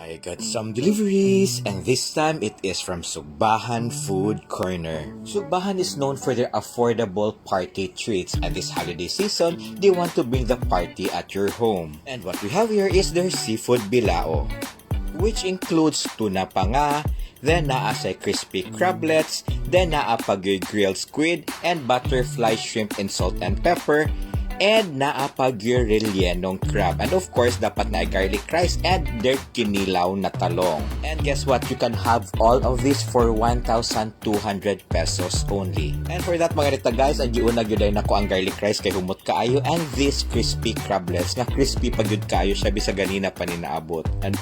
I got some deliveries, and this time it is from Sugbahan Food Corner. Sugbahan is known for their affordable party treats, and this holiday season, they want to bring the party at your home. And what we have here is their seafood bilao, which includes Tuna Panga, then naasay crispy crablets, then naapag grilled squid, and butterfly shrimp in salt and pepper, and naapag Rellyenong crab. And of course, dapat na garlic rice and their Kinilaw na talong. And guess what? You can have all of this for 1,200 pesos only. And for that mga rita guys, ang giunag yun ay nako ang garlic rice kay humot kaayo, and this crispy crablets nga crispy pag yun kaayo siya bisa ganina pa ni naabot. And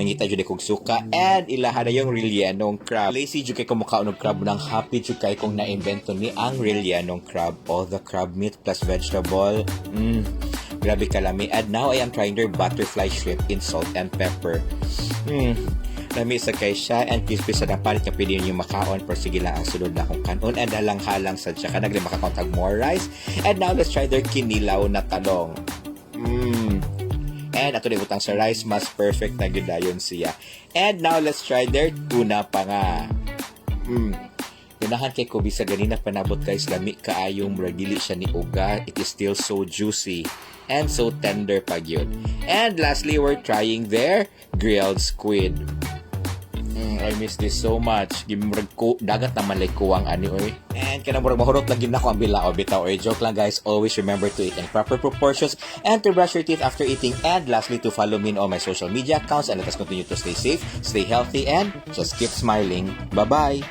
nangita jud kog suka, and ilaha na yung Rellyenong crab. Lazy jud kay kumukaon og crab, nang happy jud kay kung na-invento ni ang Rellyenong crab. All the crab meat plus vegetable. Grabe kalami. And now I am trying their butterfly shrimp in salt and pepper. Lami sa kay siya, and crispy sa dapalit nga pwede nyo makaon, pero sige lang ang sunod na akong kanon, and halang-halang sa siya ka nagli makakauntag more rice. And now let's try their Kinilaw na talong. And ato na utang sa rice, mas perfect na gyudayon siya. And now let's try their Tuna Panga. Ganahan kay ko bisa ganina panabot guys, lami kaayong muragili siya ni uga. It is still so juicy and so tender pa gyud. And lastly, we're trying their grilled squid. I miss this so much. Gimurag ko dagat naman like kuwang ani oy. And kana murag mahurot lang gid nako ang bilao bitaw oy. Joke lang guys. Always remember to eat in proper proportions and to brush your teeth after eating. And lastly, to follow me on all my social media accounts, and let us continue to stay safe, stay healthy, and just keep smiling. Bye-bye.